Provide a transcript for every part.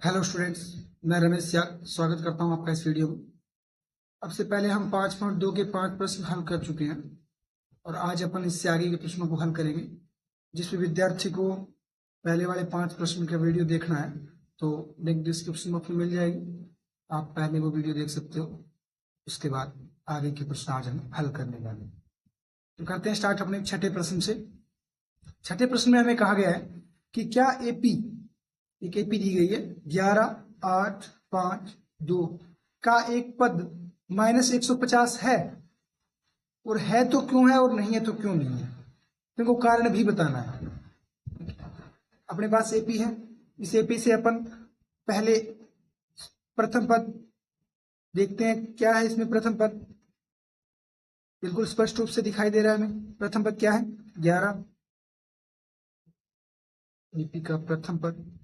Hello students, मैं रमेश याग स्वागत करता हूं आपका इस वीडियो में। अब से पहले हम 5.2 के 5 प्रश्न हल कर चुके हैं और आज अपन इससे आगे के प्रश्नों को हल करेंगे। जिस भी विद्यार्थी को पहले वाले 5 प्रश्न का वीडियो देखना है तो लिंक डिस्क्रिप्शन बॉक्स में मिल जाएगी, आप पहले वो वीडियो देख सकते हो। उसके बाद आगे के प्रश्न आज हम हल करने वाले हैं। तो करते हैं स्टार्ट अपने छठे प्रश्न से। छठे प्रश्न में हमें कहा गया है कि क्या एपी, एक एपी दी गई है 11, 8, 5, 2 का एक पद -150 है, और है तो क्यों है और नहीं है तो क्यों नहीं है, तुमको कारण भी बताना है। अपने पास एपी है, इस एपी से अपन पहले प्रथम पद देखते हैं। क्या है इसमें प्रथम पद? बिल्कुल स्पष्ट रूप से दिखाई दे रहा है हमें। प्रथम पद क्या है? 11। एपी का प्रथम पद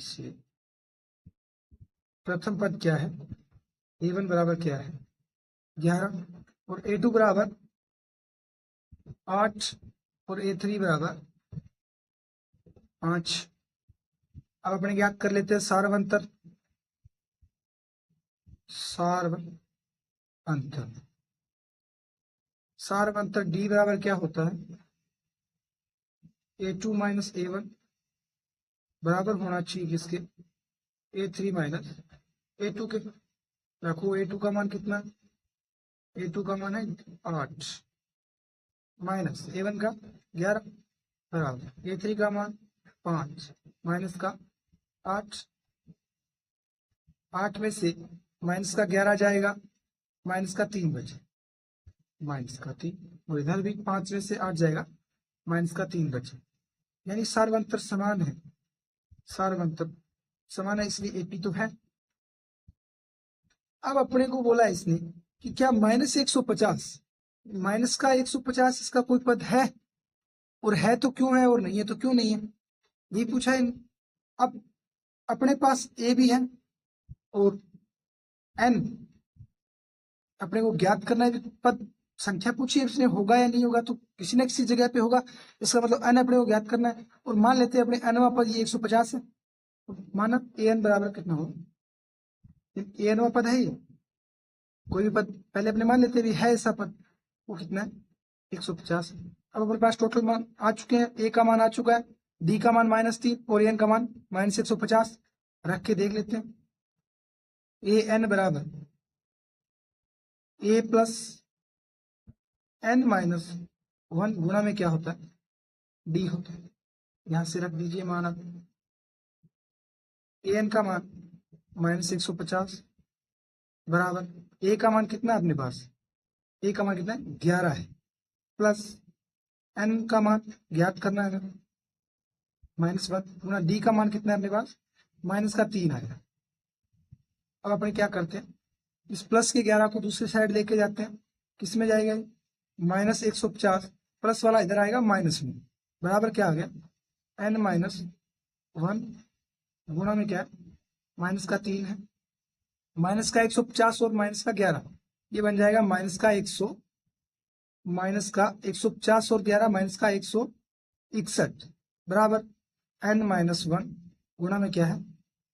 से प्रथम पद क्या है? A1 बराबर क्या है? 11 और A2 बराबर 8 और A3 बराबर 5। अब अपने ज्ञात कर लेते हैं सार्वंतर। सार्वंतर D बराबर क्या होता है? A2 माइनस A1 बराबर होना चाहिए किसके? A3 माइनस A2 के। रखो A2 का मान कितना? A2 का मान है 8 माइनस A1 का 11 बराबर A3 का मान 5 माइनस का 8। 8 में से माइनस का 11 जाएगा, माइनस का 3 बचे, माइनस का 3, और इधर भी 5 में से 8 जाएगा, माइनस का 3 बचे। यानी सार्वंतर समान है। सार्वंतर समान है, इसलिए एपी तो है। अब अपने को बोला इसने कि क्या -150, माइनस का 150 इसका कोई पद है, और है तो क्यों है और नहीं है तो क्यों नहीं है, ये पूछा है। अब अपने पास ए भी है और एन अपने को ज्ञात करना है। पद संख्या पूछी है इसने, होगा या नहीं होगा, तो किसी न किसी जगह पे होगा। इसका मतलब एन अपने को ज्ञात करना है। और मान लेते हैं अपने एनवा पद ये 150 है, माना ए एन बराबर कितना हो? ए एनवा पद है ये, कोई भी पद पहले अपने मान लेते भी है ऐसा पद, वो कितना है? 150। अब अपने पास टोटल मान आ चुके हैं। ए का मान आ चुका है, डी का मान -3 और एन का मान -150। रख के देख लेते हैं। ए एन बराबर ए प्लस एन माइनस 1 गुणा में क्या होता है? डी होता है। यहां से रख दीजिए मान। अब ए एन का मान -150 बराबर ए का मान कितना है अपने पास? ए का मान कितना है? 11 है, प्लस एन का मान ज्ञात करना है -1 गुणा डी का मान कितना है अपने पास? -3 आएगा। अब अपन क्या करते हैं, इस प्लस के 11 को दूसरी साइड लेके जाते हैं। किस में जाएगा? -150 प्लस वाला इधर आएगा माइनस में, बराबर क्या आ गया? n-1 गुणा में क्या है? -3 है, माइनस का 150 और माइनस का 11, ये बन जाएगा -150 और 11 -161 बराबर n-1 गुणा में क्या है?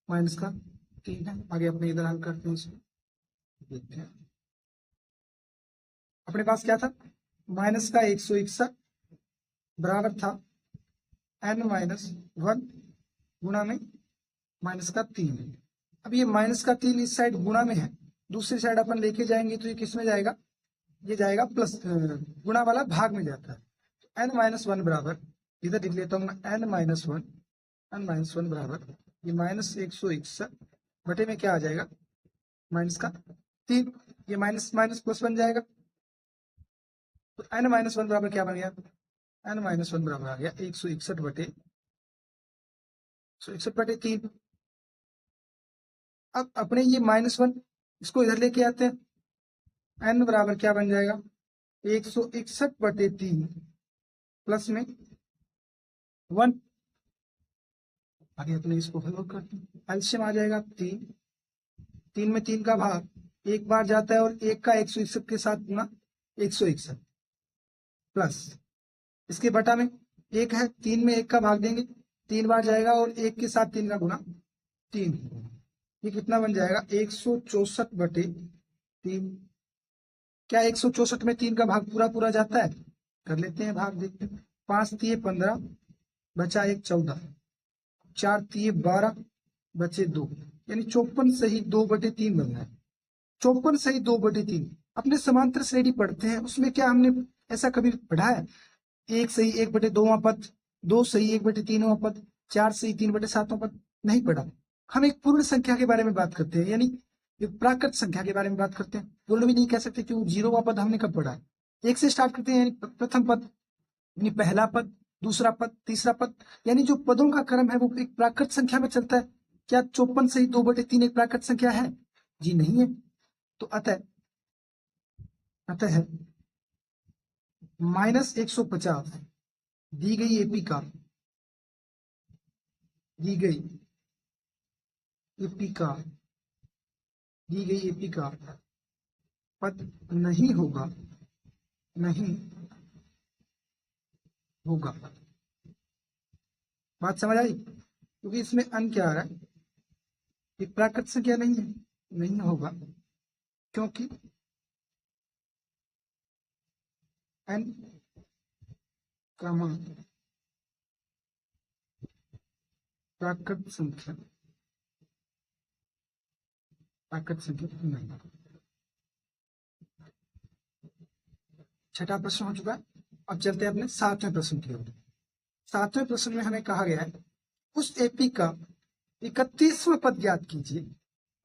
-3 है। आगे अपने इधर हल करते हैं इसको, देखते हैं। अपने पास क्या था? -161 बराबर था n-1 गुणा में -3। अब ये -3 इस साइड गुणा में है, दूसरी साइड अपन लेके जाएंगे तो ये किस में जाएगा? ये जाएगा प्लस, गुणा वाला भाग में जाता है। तो n-1 बराबर, इधर लिख लेता हूँ n-1 बराबर ये -161 बटे में क्या आ जाएगा? -3। ये माइनस माइनस प्लस बन जाएगा। तो n-1 बराबर क्या बन गया? n-1 बराबर आ गया 161 बटे 3। अब अपने ये -1 इसको इधर लेके आते हैं। n बराबर क्या बन जाएगा? 161 बटे 3 प्लस में 1। आगे अपने इसको हल करते हैं। एलसीएम आ जाएगा 3 में 3 का भाग एक बार जाता है, और एक का 161 के साथ गुना 161 प्लस इसके बटा में एक है, 3 में 1 का भाग देंगे, 3 बार जाएगा और 1 के साथ 3 का गुना 3, ये कितना बन जाएगा 164/3। क्या 164 में 3 का भाग पूरा पूरा जाता है? कर लेते हैं भाग, देखते हैं। 5 तिये 15, बचा 1 14, 4 तिये 12, बचे 2, यानी 54 सही 2/3 बन रहा है। 54 सही 2/3। अपने समांतर श्रेणी पढ़ते हैं, उसमें क्या हमने ऐसा कभी पढ़ा है 1 सही 1/2वां पद, 2 सही 1/3वां पद, 4 सही 3/7वां पद? नहीं पढ़ा। हम एक पूर्ण संख्या के बारे में बात करते हैं, यानी एक प्राकृत संख्या के बारे में बात करते हैं। पूर्ण भी नहीं कह सकते क्यों, 0वां पद हमने कब पढ़ा है? 1 से स्टार्ट करते हैं, यानी प्रथम पद, यानी पहला पद, दूसरा पद, तीसरा पद, यानी जो पदों का क्रम है वो एक प्राकृत संख्या में चलता है। क्या 54 सही 2/3 एक प्राकृत संख्या है? जी नहीं है। तो अतः है -150 दी गई एपी का, दी गई एपी का, दी गई एपी का पद नहीं होगा, नहीं होगा। बात समझ आई? क्योंकि इसमें अन क्या आ रहा है, एक प्राकृत संख्या नहीं है, नहीं होगा, क्योंकि n का मान प्राकृत संख्या, प्राकृत संख्या नहीं। छठा प्रश्न हो चुका है। अब चलते हैं अपने 7वें प्रश्न की ओर। 7वें प्रश्न में हमें कहा गया है उस एपी का 31वां पद ज्ञात कीजिए,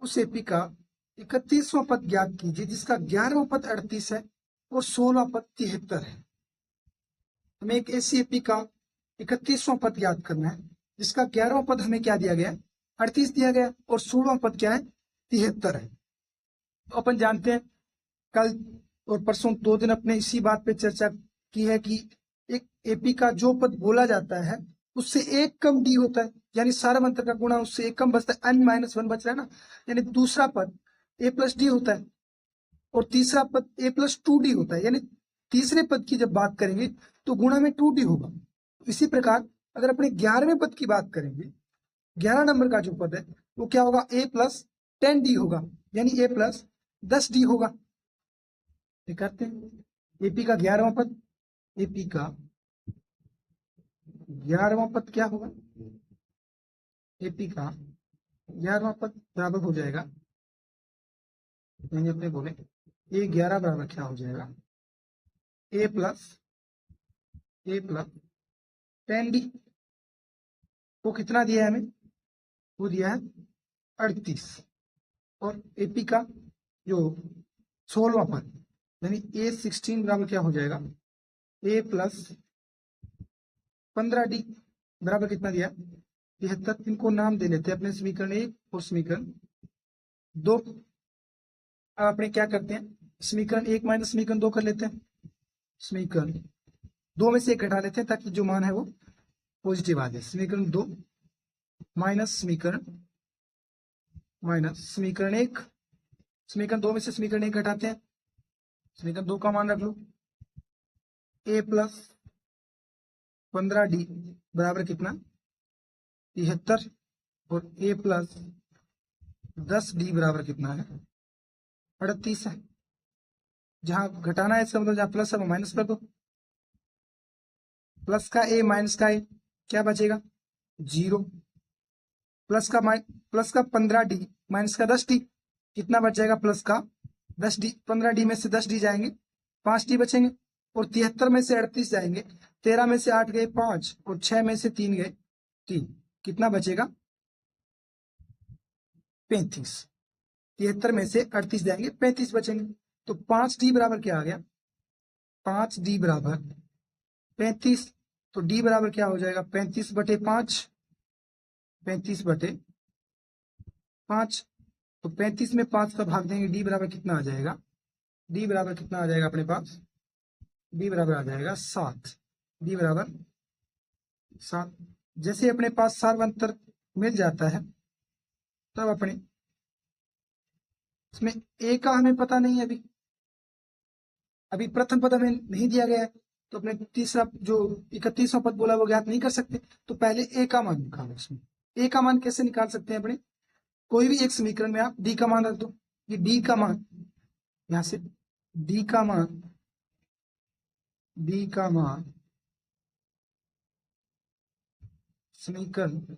उस एपी का 31वां पद ज्ञात कीजिए जिसका 11वां पद 38 है और 16वां पद 73 है। हमें एक ऐसी एपी का 31वां पद ज्ञात करना है जिसका 11वां पद हमें क्या दिया गया, 38 दिया गया, और 16वां पद क्या है, 73 है। तो अपन जानते हैं कल और परसों 2 दिन अपने इसी बात पे चर्चा की है कि एक एपी का जो पद बोला जाता है उससे एक कम डी होता है, यानी सारा मंत्र का गुणा उससे एक कम बचता है, n-1 बच रहा है ना, यानी दूसरा पद a+d होता है और तीसरा पद a+2d होता है, यानी तीसरे पद की जब बात करेंगे तो गुणा में 2d होगा। इसी प्रकार अगर अपने 11वें पद की बात करेंगे, 11 नंबर का जो पद है वो क्या होगा, a+10d होगा, यानी a+10d होगा। करते हैं एपी का 11वां पद, एपी का 11वां पद क्या होगा, एपी का 11वां पद बराबर हो जाएगा, यानी अपने बोले A11 बराबर क्या हो जाएगा, a+10d। वो कितना दिया है हमें, वो दिया है 38, और एपी का जो 16वां पद यानी A16 बराबर क्या हो जाएगा, a+15d बराबर कितना दिया, 73। इनको नाम दे लेते हैं अपने समीकरण 1 और समीकरण 2। अब अपने क्या करते हैं, समीकरण 1 माइनस समीकरण 2 कर लेते हैं, समीकरण 2 में से 1 घटा लेते हैं ताकि जो मान है वो पॉजिटिव आ जाए। समीकरण 2 माइनस समीकरण 1, समीकरण 2 में से समीकरण 1 घटाते हैं, समीकरण 2 का मान रख लो, a+15d बराबर कितना 73, और a+10d बराबर कितना है 38 है। जहां घटाना है इसका मतलब जहां प्लस है वो माइनस कर दो, प्लस का a माइनस का a क्या बचेगा 0, प्लस का 15d माइनस का 10d कितना बच जाएगा, प्लस का 10d, 15d में से 10d जाएंगे 5d बचेंगे, और 73 में से 38 जाएंगे, 13 में से 8 गए 5 और 6 में से 3 गए 3, कितना बचेगा 35। 73 में से 38 जाएंगे 35 बचेंगे, तो 5d बराबर क्या आ गया, 5d बराबर 35। तो d बराबर क्या हो जाएगा 35/5, 35/5। तो 35 में 5 का भाग देंगे, d बराबर कितना आ जाएगा, d बराबर कितना आ जाएगा अपने पास, d बराबर आ जाएगा 7, d बराबर 7। जैसे अपने पास सार्वंतर मिल जाता है तब अपने इसमें a का हमें पता नहीं है, अभी प्रथम पद हमें नहीं दिया गया है, तो अपने तीसरा जो 31वां पद बोला वो ज्ञात नहीं कर सकते। तो पहले ए का मान निकालो। इसमें ए का मान कैसे निकाल सकते हैं अपने, कोई भी एक समीकरण में आप डी का मान रख दो। ये डी का मान, यहां से डी का मान, डी का मान समीकरण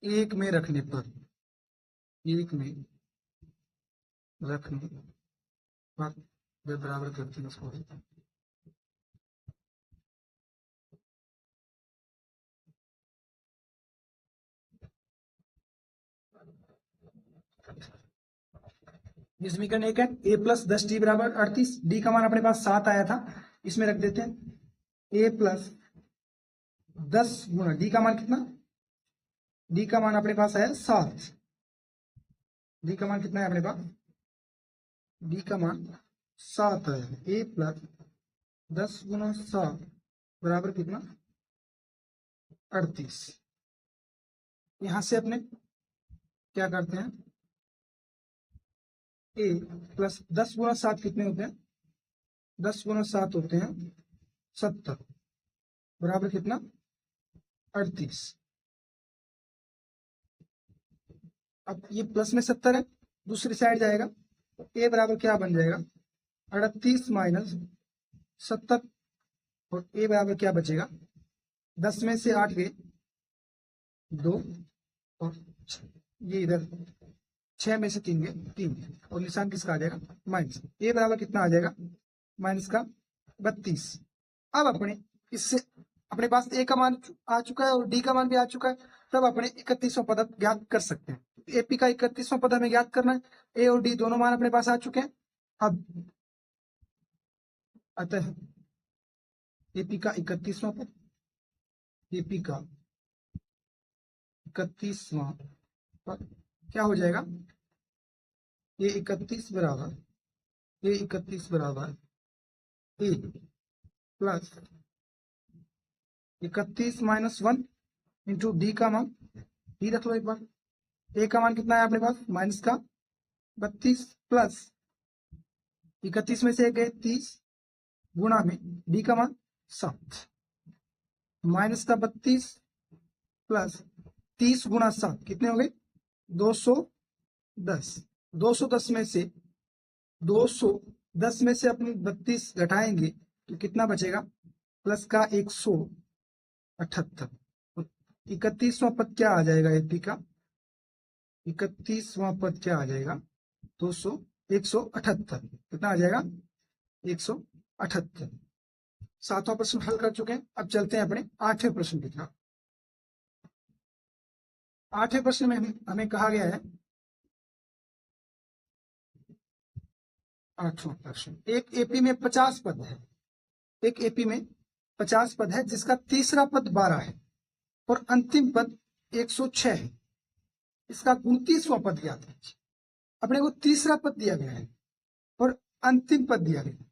एक में रखने पर, एक में रखने पर बराबर करते हैं उसको। ये समीकरण एक है, ए प्लस 10 डी बराबर 38। डी का मान अपने पास 7 आया था, इसमें रख देते हैं ए प्लस 10 गुना डी का मान कितना, डी का मान अपने पास है 7। डी का मान कितना है अपने पास, डी का मान 7 है। ए प्लस 10 गुना 7 बराबर कितना, 38। यहां से अपने क्या करते हैं, ए प्लस 10 गुना 7 कितने होते हैं, 10 गुना 7 होते हैं 70 बराबर कितना, 38। अब ये प्लस में 70 है, दूसरी साइड जाएगा तो ए बराबर क्या बन जाएगा, 38 माइनस 70। और ए बराबर क्या बचेगा, 10 में से 8 गए 2, और ये इधर 6 में से 3 गए 3, और निशान किसका आ जाएगा, माइनस। ए बराबर कितना आ जाएगा, माइनस का 32। अब अपने इससे अपने पास ए का मान आ चुका है और डी का मान भी आ चुका है, तब अपने 31वां पद ज्ञात कर सकते हैं। एपी का 31वां पद हमें ज्ञात करना है, ए और डी दोनों मान अपने पास आ चुके हैं। अब अतः एपी का 31वां पद, एपी का 31वां पद क्या हो जाएगा, ये 31 बराबर, ये 31 बराबर ए प्लस 31 माइनस 1 इंटू डी का मान, डी रख लो एक बार। ए का मान कितना है अपने पास, माइनस का 32 प्लस 31 में से गए 30 गुणा में डी का मान 7 माइनस का 32 प्लस 30 गुणा 7 कितने हो गए, 210। 210 में से 210 में से अपने 32 घटाएंगे तो कितना बचेगा, प्लस का 178। 31वां पद क्या आ जाएगा एपी का, 31वां पद क्या आ जाएगा, 178 कितना आ जाएगा, 178। 7वां प्रश्न हल कर चुके हैं। अब चलते हैं अपने 8वें प्रश्न की तरफ। 8वें प्रश्न में हमें कहा गया है, 8वां प्रश्न, एक एपी में 50 पद है, एक एपी में 50 पद है जिसका तीसरा पद 12 है और अंतिम पद 106 है। इसका 29वां पद ज्ञात है। अपने को तीसरा पद दिया गया है और अंतिम पद दिया गया है,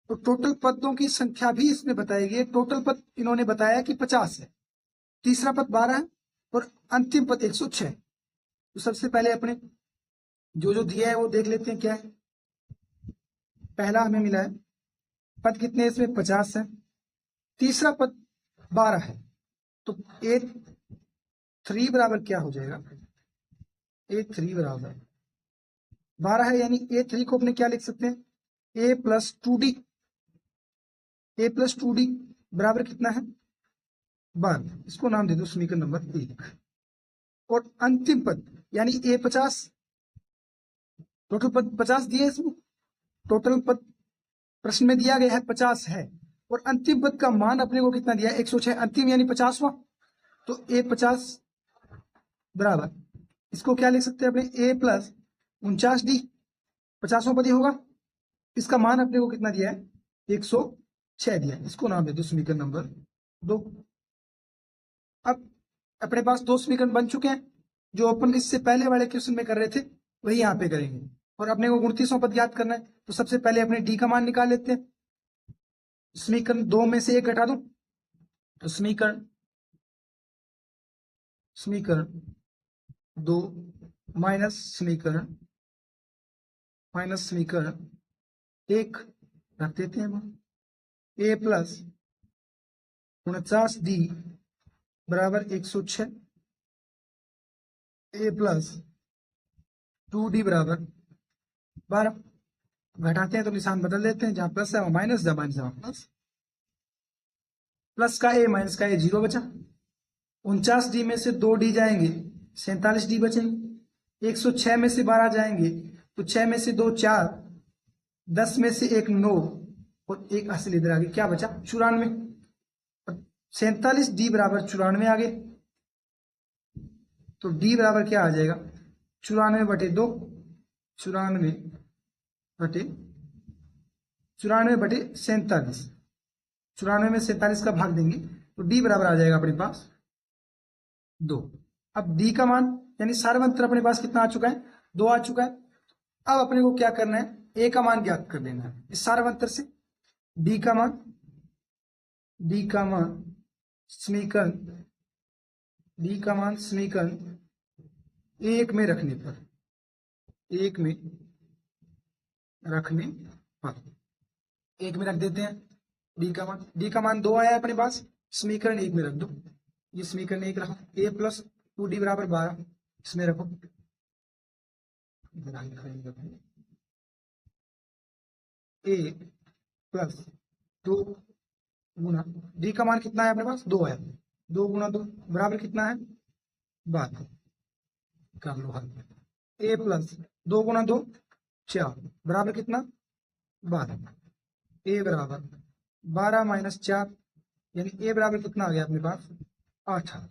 तो टोटल पदों की संख्या भी इसमें बताई गई है। टोटल पद इन्होंने बताया कि 50 है, तीसरा पद 12 है और अंतिम पद 106। तो सबसे पहले अपने जो जो दिया है वो देख लेते हैं क्या है। पहला हमें मिला है पद कितने, इसमें 50 है, तीसरा पद 12 है, तो A3 बराबर क्या हो जाएगा, A3 बराबर 12 है, यानी A3 को अपने क्या लिख सकते हैं, A plus 2D, A plus 2D बराबर कितना है, 12। इसको नाम दे दो समीकरण नंबर 1। और अंतिम पद यानी A50, टोटल पद 50 दिए इसमें, टोटल पद प्रश्न में दिया गया है 50 है, और अंतिम पद का मान अपने को कितना दिया है, 106। अंतिम यानी 50वां, तो A50 बराबर, इसको क्या लिख सकते हैं अपने, A प्लस 49D, 50वां पद ही होगा। इसका मान अपने को कितना दिया है, 106 दिया है। इसको नाम दे दो समीकरण नंबर 2। अब अपने पास दो समीकरण बन चुके हैं, जो अपन इससे पहले वाले क्वेश्चन में कर रहे थे वही यहाँ पे करेंगे। और अपने को 29वां पद ज्ञात करना है, तो सबसे पहले अपने डी का मान निकाल लेते हैं। समीकरण 2 में से 1 घटा दो, तो समीकरण 2 माइनस समीकरण 1 रख देते हैं हम। ए प्लस 49 डी बराबर 106, ए प्लस 2 डी बराबर 12। घटाते हैं तो निशान बदल देते हैं, जहां प्लस है वहां माइनस, जहां माइनस है वहां प्लस। प्लस का ए माइनस का ए 0 बचा। 49 डी में से 2 डी जाएंगे, 47 डी बचेंगे। 106 में से 12 जाएंगे तो 6 में से 2 4, 10 में से 1 9 और 1 80 इधर आ गए, क्या बचा 94। 47 डी बराबर 94 आ गए, तो डी बराबर क्या आ जाएगा 94/2, 94/47, 94 में 47 का भाग देंगे तो डी बराबर आ जाएगा अपने पास 2। अब डी का मान यानी सार्वंत्र अपने पास कितना आ चुका है 2 आ चुका है। अब अपने को क्या करना है, ए का मान ज्ञात कर लेना है इस सार्वंत्र से। डी का मान समीकरण 1 में रखने पर 1 में रख देते हैं। डी का मान 2 आया है अपने पास, समीकरण 1 में रख दो। ये समीकरण 1 रखो, ए प्लस 2 डी बराबर 12 इसमें रखो। ए प्लस 2 गुना डी का मान कितना है अपने पास 2 है, 2 गुना 2 बराबर कितना है 12 कर लो हल। ए प्लस 2 गुना 2 4 बराबर कितना 12। ए बराबर 12 माइनस 4 यानी ए बराबर कितना आ गया अपने पास 8।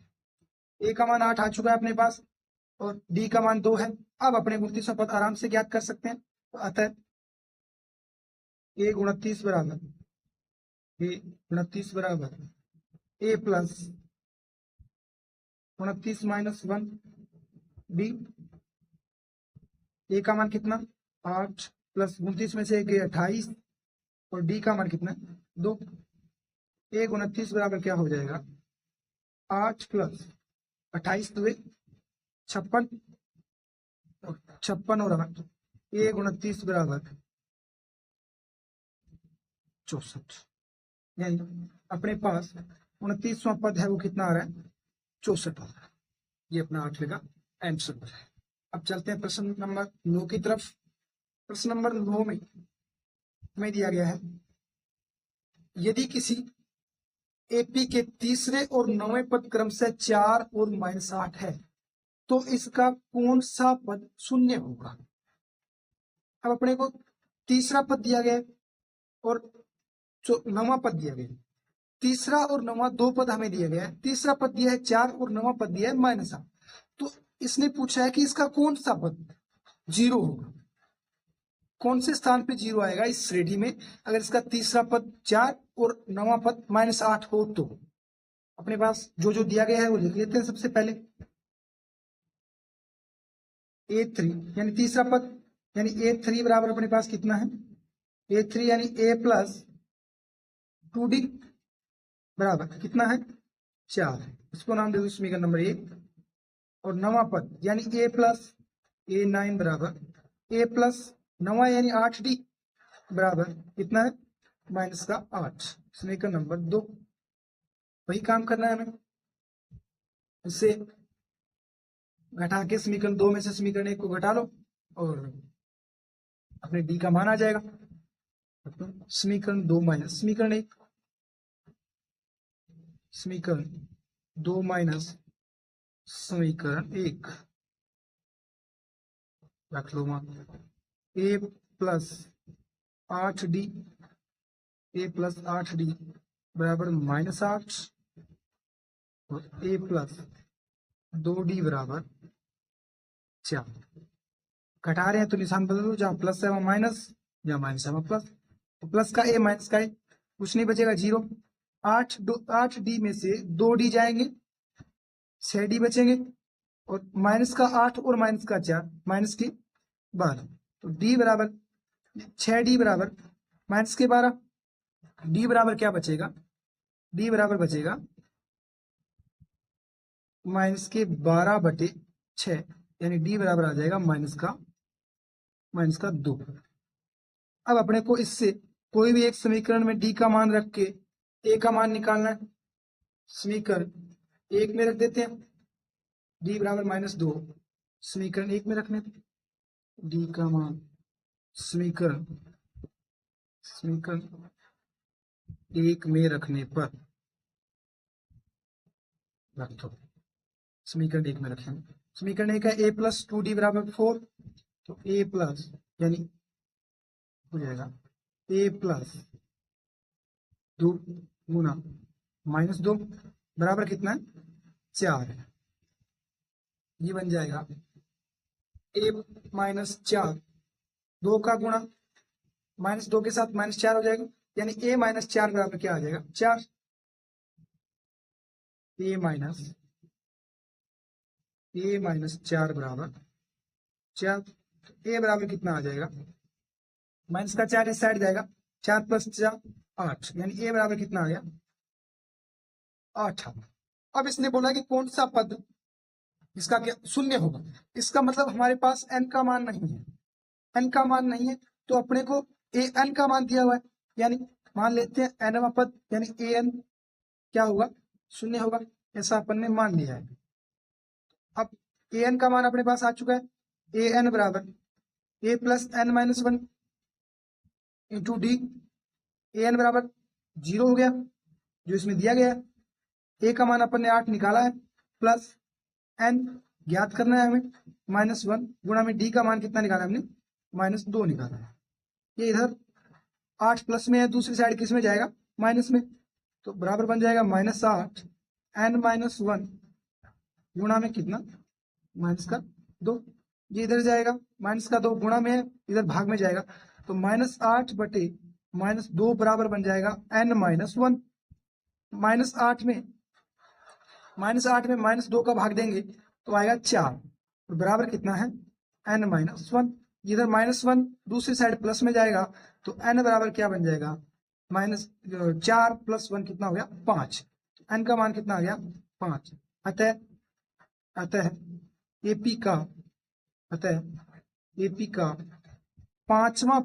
ए का मान 8 आ चुका है अपने पास और डी का मान 2 है। अब अपने 29वां पद आराम से ज्ञात कर सकते हैं। तो अतः ए 29 बराबर ए प्लस 29 माइनस 1 डी। ए का मान कितना 8 प्लस 29 में से 1 28 और डी का मान कितना 2। ए 29 बराबर क्या हो जाएगा 8 प्लस 28 2 56 और 8 ए 29 बराबर 64। यानी अपने पास 29वां पद है वो कितना आ रहा है 64 आ रहा है। ये अपना 8वें का आंसर है। अब चलते हैं प्रश्न नंबर 9 की तरफ। प्रश्न नंबर 9 में दिया गया है, यदि किसी एपी के तीसरे और 9वें पद क्रमशः 4 और -8 है तो इसका कौन सा पद शून्य होगा। अब अपने को तीसरा पद दिया गया है और 9वां पद दिया गया है। तीसरा और 9वां 2 पद हमें दिया गया है। तीसरा पद दिया है 4 और 9वां पद दिया है -8। तो इसने पूछा है कि इसका कौन सा पद 0 होगा, कौन से स्थान पे 0 आएगा इस श्रेणी में। अगर इसका तीसरा पद 4 और 9वां पद -8 हो तो अपने पास जो जो दिया गया है वो लिख लेते हैं। सबसे पहले A3 यानी तीसरा पद यानी A3 बराबर अपने पास कितना है A3 यानी A प्लस 2D बराबर कितना है 4। इसको नाम दे दो समीकरण नंबर 1। और 9वां पद यानी A प्लस A9 बराबर A प्लस 9वां यानी 8D बराबर कितना है -8। समीकरण नंबर 2। वही काम करना है हमें, इससे घटा के समीकरण 2 में से समीकरण 1 को घटा लो और अपने डी का मान आ जाएगा। समीकरण 2 माइनस समीकरण 1, समीकरण 2 माइनस समीकरण 1 रख लो मान ए प्लस 8D बराबर -8 और ए प्लस 2D बराबर 4। घटा रहे हैं तो निशान बदल दो, जहां प्लस है वहां माइनस, जहां माइनस है वहां प्लस। तो प्लस का ए माइनस का ए कुछ नहीं बचेगा 0। 8D में से 2D जाएंगे 6D बचेंगे और माइनस का 8 और माइनस का 4 माइनस के 12। तो डी बराबर 6D बराबर माइनस के 12। डी बराबर क्या बचेगा डी बराबर बचेगा -12/6 यानी डी बराबर आ जाएगा -2। अब अपने को इससे कोई भी एक समीकरण में डी का मान रख के ए का मान निकालना है। समीकरण एक में रख देते हैं, डी बराबर -2। समीकरण एक में रखने डी का मान समीकरण एक में रखने पर रख दो। समीकरण एक में रखें, समीकरण एक है a+2d बराबर 4। तो a प्लस यानी हो जाएगा a+2 गुना -2 बराबर कितना है 4 है। ये बन जाएगा a-4 2 का गुणा -2 के साथ -4 हो जाएगा, यानी a-4 बराबर क्या आ जाएगा 4। a-4 बराबर 4। तो a बराबर कितना आ जाएगा, माइनस का 4 इस साइड जाएगा, 4 + 4 8, यानी a बराबर कितना आ गया 8। अब इसने बोला कि कौन सा पद इसका क्या शून्य होगा। इसका मतलब हमारे पास n का मान नहीं है, n का मान नहीं है तो अपने को an का मान दिया हुआ है, यानी मान लेते हैं nवां पद, यानी an क्या होगा शून्य होगा, ऐसा अपन ने मान लिया है। अब an का मान अपने पास आ चुका है, an बराबर a+n-1 इंटू डी। an बराबर 0 हो गया जो इसमें दिया गया है। a का मान अपन ने 8 निकाला है, प्लस n ज्ञात करना है हमें -1 गुणा में डी का मान कितना निकाला हमने -2 निकाला है। ये इधर 8 प्लस में है, दूसरी साइड किस में जाएगा माइनस में, तो बराबर बन जाएगा -8 n-1 गुणा में कितना -2। ये इधर जाएगा -2 गुणा में है, इधर भाग में जाएगा, तो -8 बटे -2 बराबर बन जाएगा n-1। -8 में -2 का भाग देंगे तो आएगा 4, और बराबर कितना है n-1। इधर -1 दूसरी साइड प्लस में जाएगा, तो n बराबर क्या बन जाएगा -4 + 1 कितना हो गया 5। n का मान कितना आ गया 5। अतः एपी का पांचवा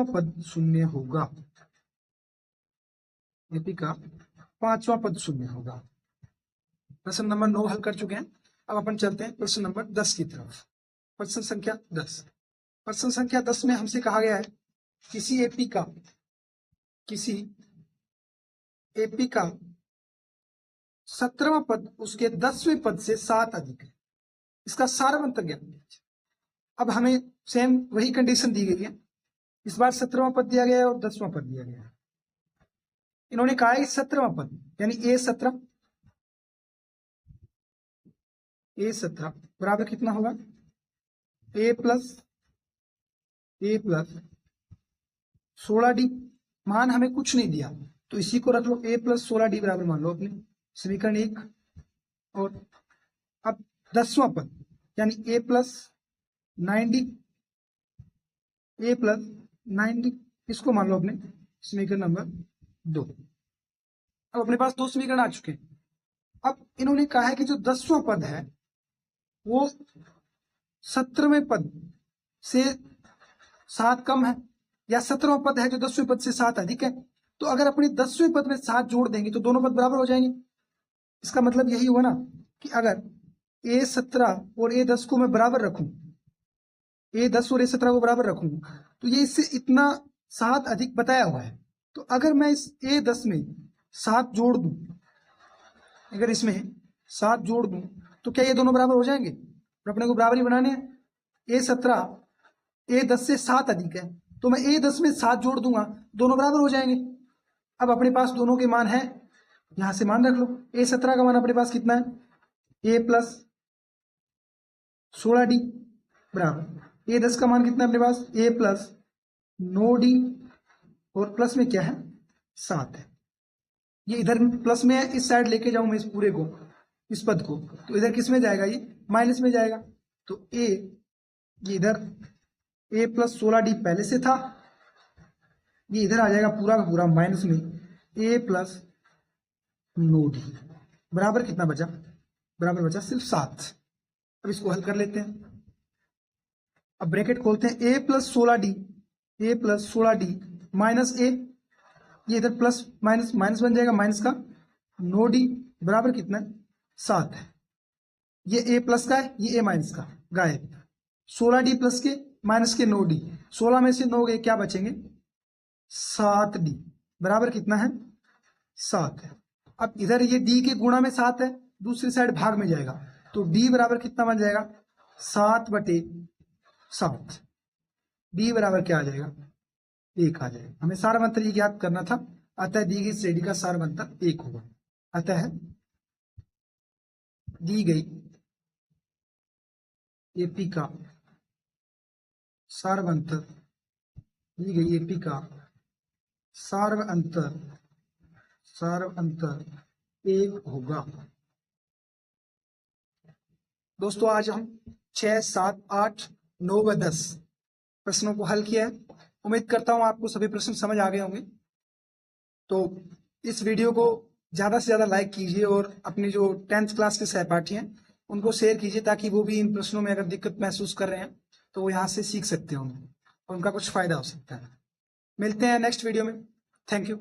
पद शून्य होगा। एपी का पांचवा पद शून्य होगा। प्रश्न नंबर 9 हल कर चुके हैं। अब अपन चलते हैं प्रश्न नंबर 10 की तरफ। प्रश्न संख्या 10 में हमसे कहा गया है किसी एपी का 17वां पद उसके 10वें पद से 7 अधिक है, इसका सारवंत ज्ञात कीजिए। अब हमें सेम वही कंडीशन दी गई है, इस बार 17वां पद दिया गया है और 10वां पद दिया गया है। इन्होंने कहा है 17वां पद यानी a17 बराबर कितना होगा a प्लस 16d। मान हमें कुछ नहीं दिया तो इसी को रख लो, a+16d बराबर मान लो अपने समीकरण 1। और अब 10वां पद यानी a+9d इसको मान लो अपने समीकरण नंबर 2। अब अपने पास 2 समीकरण आ चुके हैं। अब इन्होंने कहा है कि जो 10वां पद है वो 17वें पद से 7 कम है, या 17वां पद है जो 10वें पद से 7 अधिक है। तो अगर अपने 10वें पद में 7 जोड़ देंगे तो दोनों पद बराबर हो जाएंगे। इसका मतलब यही हुआ ना कि अगर a17 और a10 को मैं बराबर रखूं, a10 और a17 को बराबर रखूं, तो ये इससे इतना 7 अधिक बताया हुआ है। तो अगर मैं इस a10 में 7 जोड़ दूं, अगर इसमें 7 जोड़ दूं तो क्या ये दोनों बराबर हो जाएंगे? और अपने को बराबरी बनाने हैं। a17 a10 से 7 अधिक है तो मैं a10 में 7 जोड़ दूंगा, दोनों बराबर हो जाएंगे। अब अपने पास दोनों के मान है, यहां से मान रख लो। a17 का मान अपने पास कितना है a+16d बराबर a10 का मान कितना है अपने पास a+9d, और प्लस में क्या है 7 है। ये इधर प्लस में है, इस साइड लेके जाऊं मैं इस पूरे को, इस पद को, तो इधर किस में जाएगा ये माइनस में जाएगा। तो ये इधर a+16d पहले से था, ये इधर आ जाएगा पूरा का पूरा माइनस में a+9d बराबर कितना बचा, बराबर बचा सिर्फ 7। अब इसको हल कर लेते हैं। अब ब्रैकेट खोलते हैं, a+16d ए प्लस 16d माइनस ए, ये इधर प्लस माइनस माइनस बन जाएगा, माइनस का 9d बराबर कितना है 7 है। ये ए प्लस का है, ये ए माइनस का, गायब। 16d प्लस के माइनस के 9d, 16 में से 9 गए, क्या बचेंगे 7d बराबर कितना है 7 है। अब इधर ये d के गुणा में 7 है, दूसरी साइड भाग में जाएगा, तो d बराबर कितना बन जाएगा 7/7। d बराबर क्या आ जाएगा 1 आ जाएगा। हमें सारवंतर ये ज्ञात करना था, अतः दी गई श्रेणी का सारवंतर 1 होगा। अतः दी गई एपी का सारवंतर, दी गई एपी का सारवंतर 1 होगा। दोस्तों आज हम 6, 7, 8, 9 व 10 प्रश्नों को हल किया है। उम्मीद करता हूं आपको सभी प्रश्न समझ आ गए होंगे। तो इस वीडियो को ज़्यादा से ज़्यादा लाइक कीजिए और अपनी जो 10th क्लास के सहपाठी हैं उनको शेयर कीजिए, ताकि वो भी इन प्रश्नों में अगर दिक्कत महसूस कर रहे हैं तो वो यहाँ से सीख सकते होंगे और उनका कुछ फ़ायदा हो सकता है। मिलते हैं नेक्स्ट वीडियो में। Thank you.